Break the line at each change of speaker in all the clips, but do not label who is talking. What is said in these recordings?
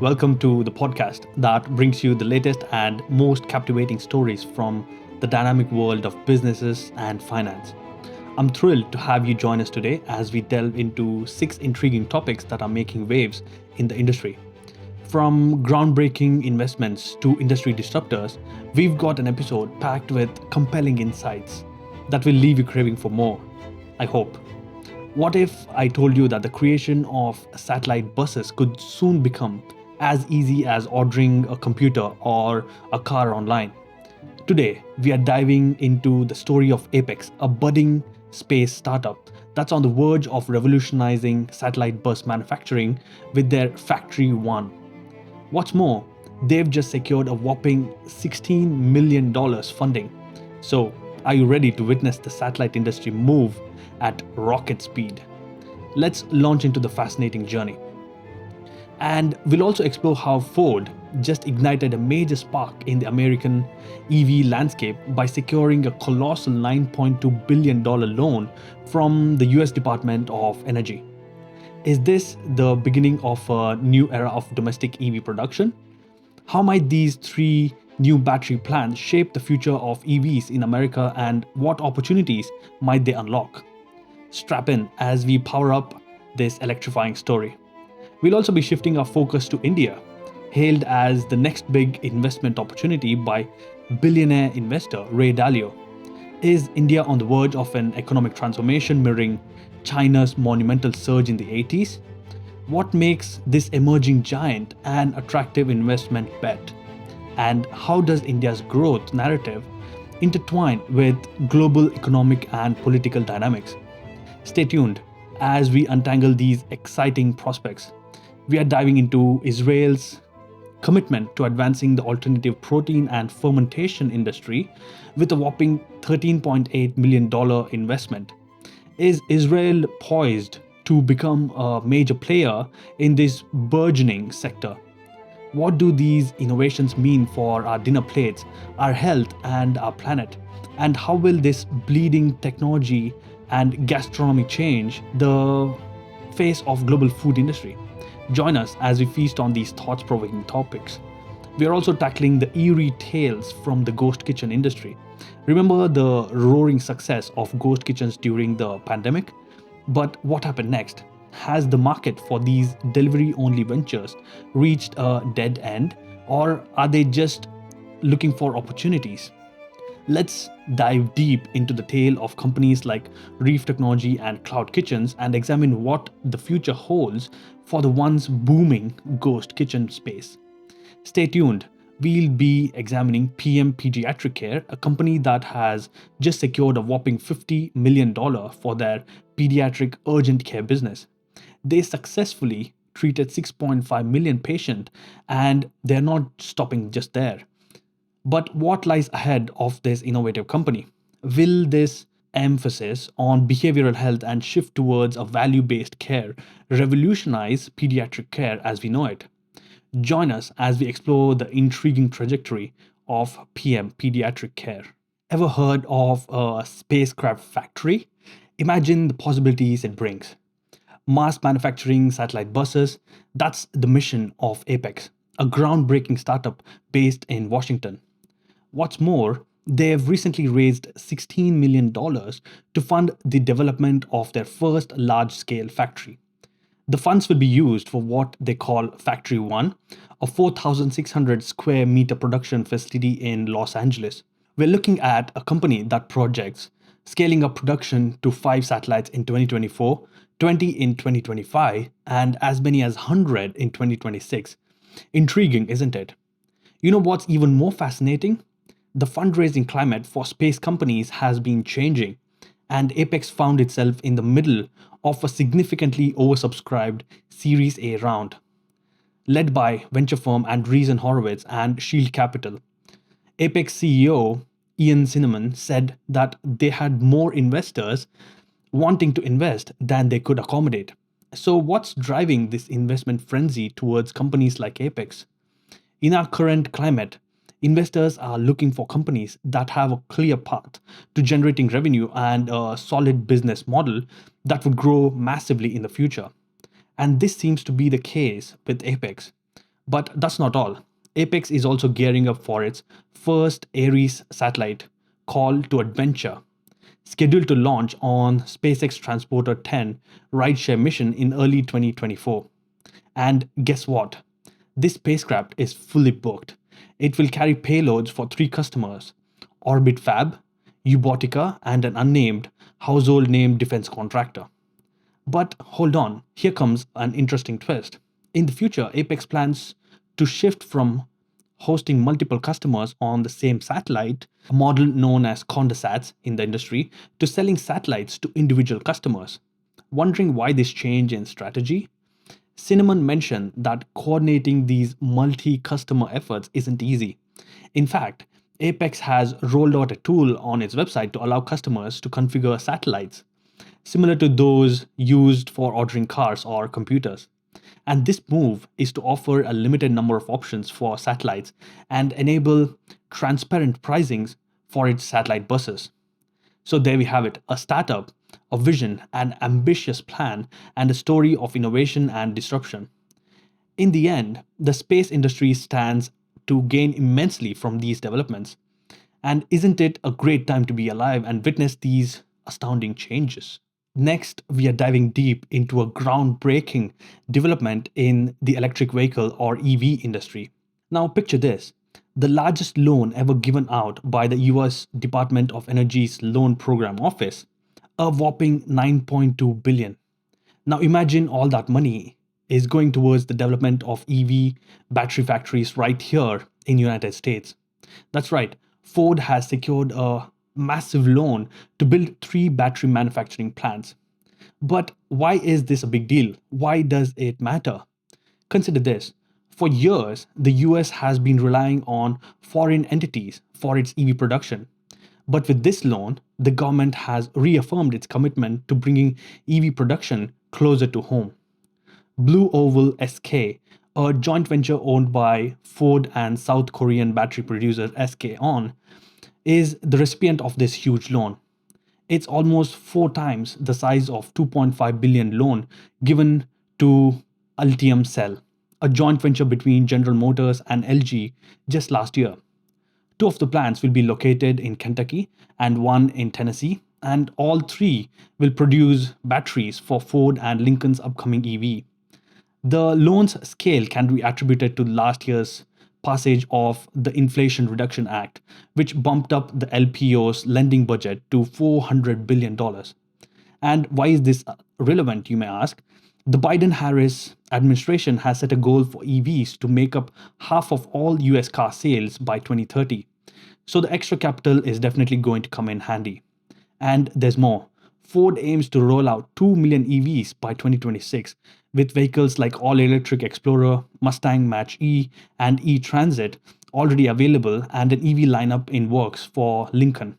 Welcome to the podcast that brings you the latest and most captivating stories from the dynamic world of businesses and finance. I'm thrilled to have you join us today as we delve into 6 intriguing topics that are making waves in the industry. From groundbreaking investments to industry disruptors, we've got an episode packed with compelling insights that will leave you craving for more, I hope. What if I told you that the creation of satellite buses could soon become as easy as ordering a computer or a car online? Today, we are diving into the story of Apex, a budding space startup that's on the verge of revolutionizing satellite bus manufacturing with their Factory One. What's more, they've just secured a whopping $16 million funding. So, are you ready to witness the satellite industry move at rocket speed? Let's launch into the fascinating journey. And we'll also explore how Ford just ignited a major spark in the American EV landscape by securing a colossal $9.2 billion loan from the US Department of Energy. Is this the beginning of a new era of domestic EV production? How might these 3 new battery plants shape the future of EVs in America, and what opportunities might they unlock? Strap in as we power up this electrifying story. We'll also be shifting our focus to India, hailed as the next big investment opportunity by billionaire investor Ray Dalio. Is India on the verge of an economic transformation mirroring China's monumental surge in the 80s? What makes this emerging giant an attractive investment bet? And how does India's growth narrative intertwine with global economic and political dynamics? Stay tuned as we untangle these exciting prospects. We are diving into Israel's commitment to advancing the alternative protein and fermentation industry with a whopping $13.8 million investment. Is Israel poised to become a major player in this burgeoning sector? What do these innovations mean for our dinner plates, our health, and our planet? And how will this bleeding technology and gastronomy change the face of global food industry? Join us as we feast on these thought-provoking topics. We are also tackling the eerie tales from the ghost kitchen industry. Remember the roaring success of ghost kitchens during the pandemic? But what happened next? Has the market for these delivery-only ventures reached a dead end, or are they just looking for opportunities? Let's dive deep into the tale of companies like Reef Technology and Cloud Kitchens and examine what the future holds for the once booming ghost kitchen space. Stay tuned. We'll be examining PM Pediatric Care, a company that has just secured a whopping $50 million for their pediatric urgent care business. They successfully treated 6.5 million patients, and they're not stopping just there. But what lies ahead of this innovative company? Will this emphasis on behavioral health and shift towards a value-based care revolutionize pediatric care as we know it? Join us as we explore the intriguing trajectory of PM Pediatric Care. Ever heard of a spacecraft factory? Imagine the possibilities it brings. Mass manufacturing satellite buses, that's the mission of Apex, a groundbreaking startup based in Washington. What's more, they have recently raised $16 million to fund the development of their first large-scale factory. The funds will be used for what they call Factory One, a 4,600 square meter production facility in Los Angeles. We're looking at a company that projects scaling up production to 5 satellites in 2024, 20 in 2025, and as many as 100 in 2026. Intriguing, isn't it? You know what's even more fascinating? The fundraising climate for space companies has been changing, and Apex found itself in the middle of a significantly oversubscribed Series A round, led by venture firm Andreessen Horowitz and Shield Capital. Apex CEO Ian Cinnamon said that they had more investors wanting to invest than they could accommodate. So, what's driving this investment frenzy towards companies like Apex? In our current climate, investors are looking for companies that have a clear path to generating revenue and a solid business model that would grow massively in the future. And this seems to be the case with Apex. But that's not all. Apex is also gearing up for its first Ares satellite, Call to Adventure, scheduled to launch on SpaceX Transporter 10 rideshare mission in early 2024. And guess what? This spacecraft is fully booked. It will carry payloads for three customers: Orbit Fab, Ubotica, and an unnamed household name defense contractor. But hold on, here comes an interesting twist. In the future, Apex plans to shift from hosting multiple customers on the same satellite, a model known as Condosats in the industry, to selling satellites to individual customers. Wondering why this change in strategy? Cinnamon mentioned that coordinating these multi customer efforts isn't easy. In fact, Apex has rolled out a tool on its website to allow customers to configure satellites, similar to those used for ordering cars or computers. And this move is to offer a limited number of options for satellites and enable transparent pricings for its satellite buses. So there we have it, a startup, a vision, an ambitious plan, and a story of innovation and disruption. In the end, the space industry stands to gain immensely from these developments. And isn't it a great time to be alive and witness these astounding changes? Next, we are diving deep into a groundbreaking development in the electric vehicle or EV industry. Now, picture this: the largest loan ever given out by the US Department of Energy's Loan Program Office, a whopping 9.2 billion. Now, imagine all that money is going towards the development of EV battery factories right here in United States. That's right. Ford has secured a massive loan to build three battery manufacturing plants. But why is this a big deal? Why does it matter? Consider this. For years, the US has been relying on foreign entities for its EV production. But with this loan, the government has reaffirmed its commitment to bringing EV production closer to home. Blue Oval SK, a joint venture owned by Ford and South Korean battery producer SK On, is the recipient of this huge loan. It's almost four times the size of 2.5 billion loan given to Ultium Cell, a joint venture between General Motors and LG just last year. Two of the plants will be located in Kentucky and one in Tennessee, and all three will produce batteries for Ford and Lincoln's upcoming EV. The loan's scale can be attributed to last year's passage of the Inflation Reduction Act, which bumped up the LPO's lending budget to $400 billion. And why is this relevant, you may ask? The Biden Harris administration has set a goal for EVs to make up half of all US car sales by 2030. So the extra capital is definitely going to come in handy. And there's more. Ford aims to roll out 2 million EVs by 2026, with vehicles like all electric Explorer, Mustang Mach E, and E Transit already available, and an EV lineup in works for Lincoln.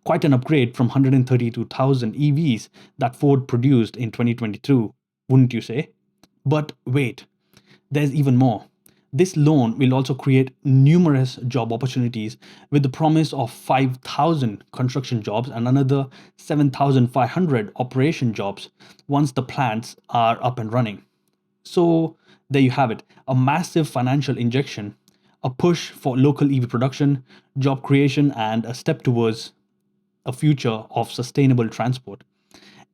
Quite an upgrade from 132,000 EVs that Ford produced in 2022, wouldn't you say? But wait, there's even more. This loan will also create numerous job opportunities with the promise of 5,000 construction jobs and another 7,500 operation jobs once the plants are up and running. So, there you have it, a massive financial injection, a push for local EV production, job creation, and a step towards a future of sustainable transport.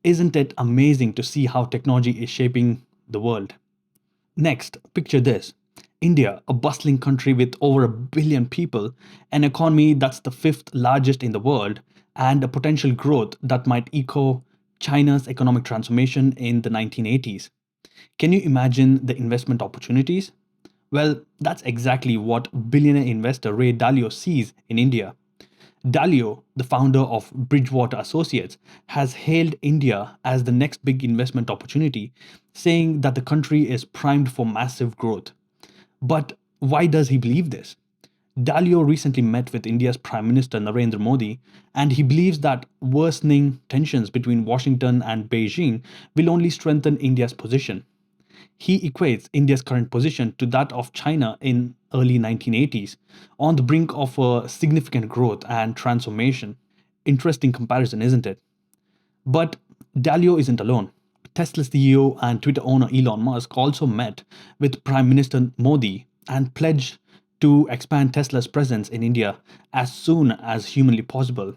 Isn't it amazing to see how technology is shaping the world? Next, picture this: India, a bustling country with over a billion people, an economy that's the fifth largest in the world, and a potential growth that might echo China's economic transformation in the 1980s. Can you imagine the investment opportunities? Well, that's exactly what billionaire investor Ray Dalio sees in India. Dalio, the founder of Bridgewater Associates, has hailed India as the next big investment opportunity, saying that the country is primed for massive growth. But why does he believe this? Dalio recently met with India's Prime Minister Narendra Modi, and he believes that worsening tensions between Washington and Beijing will only strengthen India's position. He equates India's current position to that of China in early 1980s, on the brink of a significant growth and transformation. Interesting comparison, isn't it? But Dalio isn't alone. Tesla CEO and Twitter owner Elon Musk also met with Prime Minister Modi and pledged to expand Tesla's presence in India as soon as humanly possible.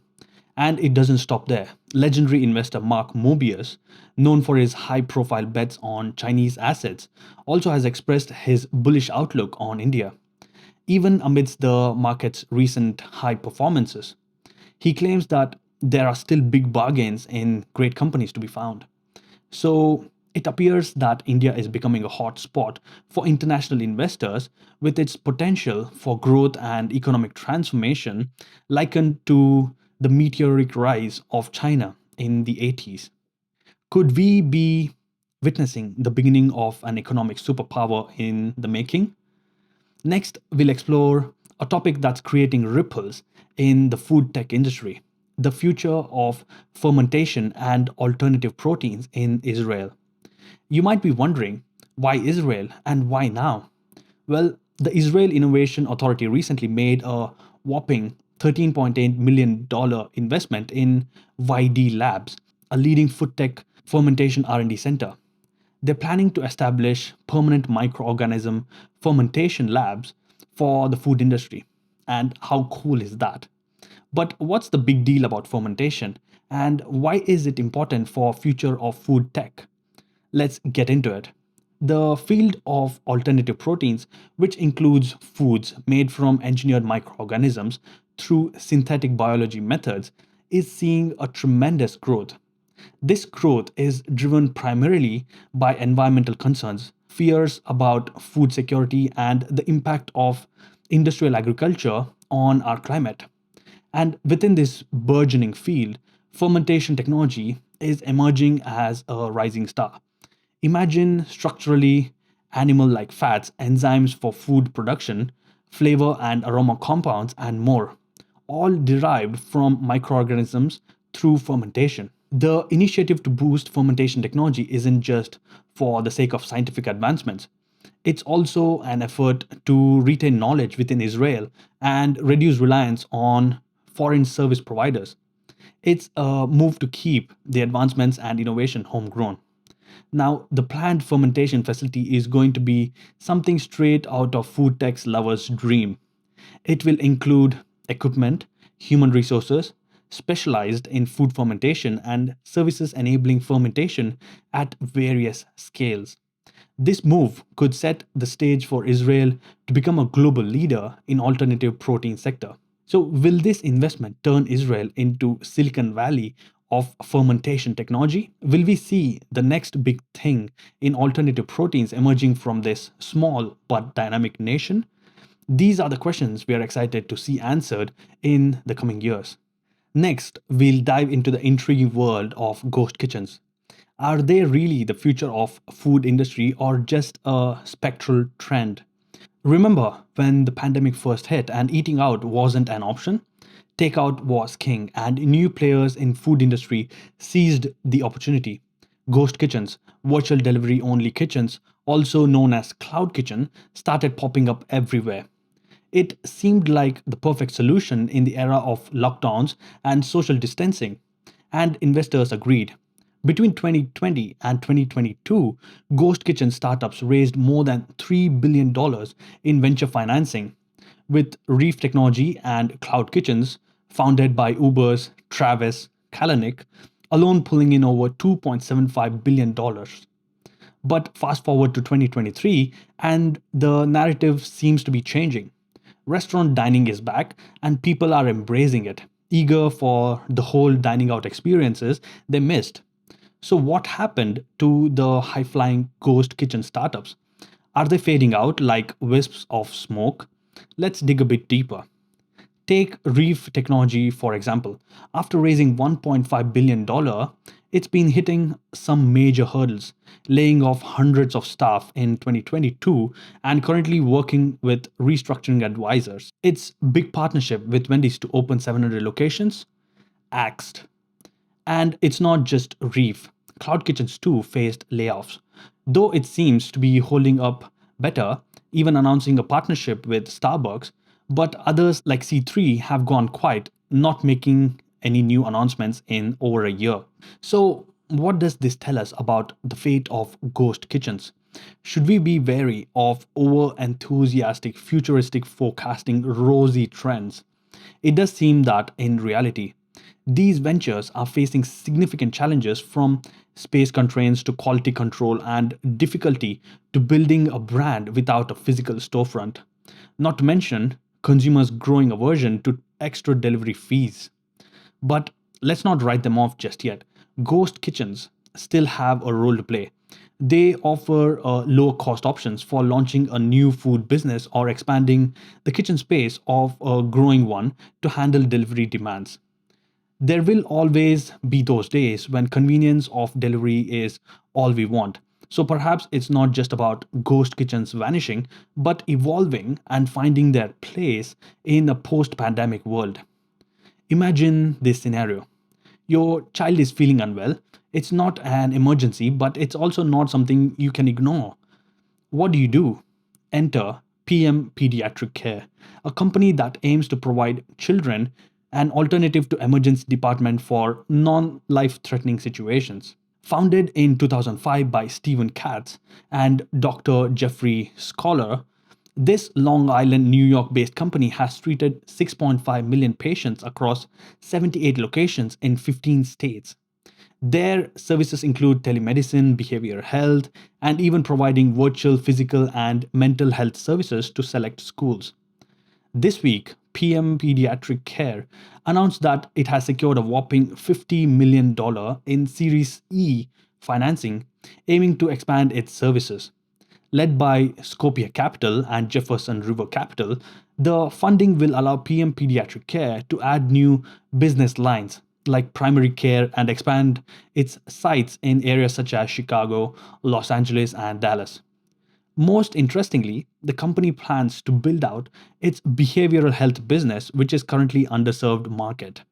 And it doesn't stop there. Legendary investor Mark Mobius, known for his high profile bets on Chinese assets, also has expressed his bullish outlook on India, even amidst the market's recent high performances. He claims that there are still big bargains in great companies to be found. So it appears that India is becoming a hot spot for international investors with its potential for growth and economic transformation, likened to the meteoric rise of China in the 80s. Could we be witnessing the beginning of an economic superpower in the making? Next, we'll explore a topic that's creating ripples in the food tech industry: the future of fermentation and alternative proteins in Israel. You might be wondering, why Israel and why now? Well, the Israel Innovation Authority recently made a whopping $13.8 million investment in YD Labs, a leading food tech fermentation R&D center. They're planning to establish permanent microorganism fermentation labs for the food industry. And how cool is that? But what's the big deal about fermentation and why is it important for future of food tech? Let's get into it. The field of alternative proteins, which includes foods made from engineered microorganisms through synthetic biology methods, is seeing a tremendous growth. This growth is driven primarily by environmental concerns, fears about food security, and the impact of industrial agriculture on our climate. And within this burgeoning field, fermentation technology is emerging as a rising star. Imagine structurally animal like fats, enzymes for food production, flavor and aroma compounds, and more, all derived from microorganisms through fermentation. The initiative to boost fermentation technology isn't just for the sake of scientific advancements. It's also an effort to retain knowledge within Israel and reduce reliance on foreign service providers. It's a move to keep the advancements and innovation homegrown. Now, the planned fermentation facility is going to be something straight out of food tech's lover's dream. It will include equipment, human resources, specialized in food fermentation, and services enabling fermentation at various scales. This move could set the stage for Israel to become a global leader in alternative protein sector. So will this investment turn Israel into Silicon Valley of fermentation technology? Will we see the next big thing in alternative proteins emerging from this small but dynamic nation? These are the questions we are excited to see answered in the coming years. Next, we'll dive into the intriguing world of ghost kitchens. Are they really the future of food industry or just a spectral trend? Remember when the pandemic first hit and eating out wasn't an option? Takeout was king and new players in food industry seized the opportunity. Ghost kitchens, virtual delivery only kitchens, also known as cloud kitchen, started popping up everywhere. It seemed like the perfect solution in the era of lockdowns and social distancing, and investors agreed. Between 2020 and 2022, ghost kitchen startups raised more than $3 billion in venture financing, with Reef Technology and Cloud Kitchens, founded by Uber's Travis Kalanick, alone pulling in over $2.75 billion. But fast forward to 2023, and the narrative seems to be changing. Restaurant dining is back, and people are embracing it, eager for the whole dining out experiences they missed. So, what happened to the high flying ghost kitchen startups? Are they fading out like wisps of smoke? Let's dig a bit deeper. Take Reef Technology, for example. After raising $1.5 billion, it's been hitting some major hurdles, laying off hundreds of staff in 2022 and currently working with restructuring advisors. Its big partnership with Wendy's to open 700 locations axed. And it's not just Reef. Cloud Kitchens too faced layoffs, though it seems to be holding up better, even announcing a partnership with Starbucks. But others like C3 have gone quiet, not making any new announcements in over a year. So, what does this tell us about the fate of ghost kitchens? Should we be wary of over enthusiastic, futuristic forecasting rosy trends? It does seem that in reality, these ventures are facing significant challenges from space constraints to quality control and difficulty to building a brand without a physical storefront. Not to mention consumers' growing aversion to extra delivery fees. But let's not write them off just yet. Ghost kitchens still have a role to play. They offer lower cost options for launching a new food business or expanding the kitchen space of a growing one to handle delivery demands. There will always be those days when convenience of delivery is all we want. So perhaps it's not just about ghost kitchens vanishing, but evolving and finding their place in a post pandemic world. Imagine this scenario. Your child is feeling unwell. It's not an emergency, but it's also not something you can ignore. What do you do? Enter PM Pediatric Care, a company that aims to provide children an alternative to emergency department for non-life threatening situations. Founded in 2005 by Stephen Katz and Dr. Jeffrey Scholar, this Long Island, New York based company has treated 6.5 million patients across 78 locations in 15 states. Their services include telemedicine, behavioral health, and even providing virtual physical and mental health services to select schools. This week, PM Pediatric Care announced that it has secured a whopping $50 million in Series E financing, aiming to expand its services. Led by Scopia Capital and Jefferson River Capital, the funding will allow PM Pediatric Care to add new business lines like primary care and expand its sites in areas such as Chicago, Los Angeles, and Dallas. Most interestingly, the company plans to build out its behavioral health business, which is currently underserved market.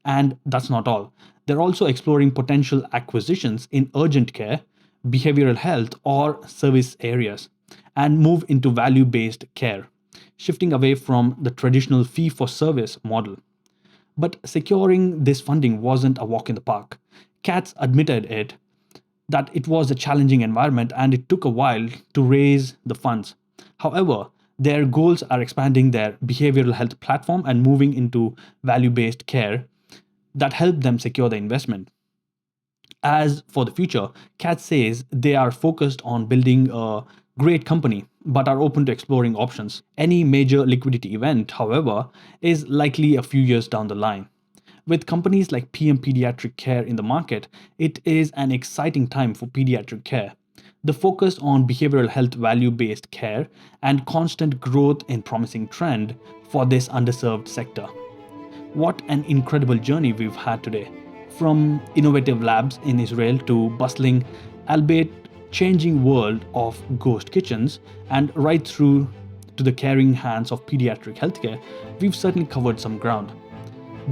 And that's not all. They're also exploring potential acquisitions in urgent care, behavioral health, or service areas, and move into value based care, shifting away from the traditional fee for service model. But securing this funding wasn't a walk in the park. Katz admitted that it was a challenging environment and it took a while to raise the funds. However, their goals are expanding their behavioral health platform and moving into value based care that helped them secure the investment. As for the future, Katz says they are focused on building a great company but are open to exploring options. Any major liquidity event, however, is likely a few years down the line. With companies like PM Pediatric Care in the market, it is an exciting time for pediatric care. The focus on behavioral health value based care and constant growth in promising trend for this underserved sector. What an incredible journey we've had today. From innovative labs in Israel to bustling, albeit changing world of ghost kitchens and right through to the caring hands of pediatric healthcare, we've certainly covered some ground.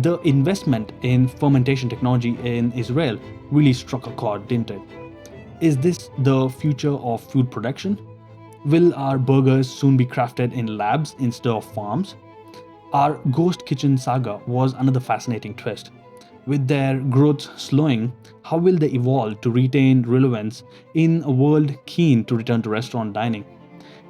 The investment in fermentation technology in Israel really struck a chord, didn't it? Is this the future of food production? Will our burgers soon be crafted in labs instead of farms? Our ghost kitchen saga was another fascinating twist. With their growth slowing, how will they evolve to retain relevance in a world keen to return to restaurant dining?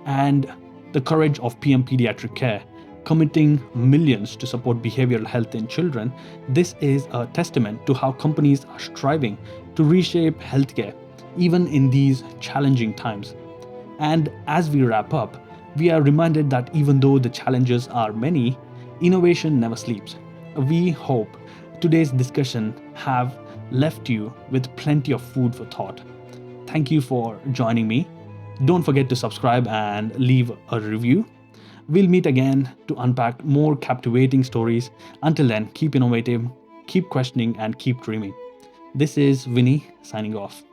And the courage of PM Pediatric Care, committing millions to support behavioral health in children, this is a testament to how companies are striving to reshape healthcare, even in these challenging times. And as we wrap up, we are reminded that even though the challenges are many, innovation never sleeps. We hope today's discussion have left you with plenty of food for thought. Thank you for joining me. Don't forget to subscribe and leave a review. We'll meet again to unpack more captivating stories. Until then, keep innovating, keep questioning, and keep dreaming. This is Vinny signing off.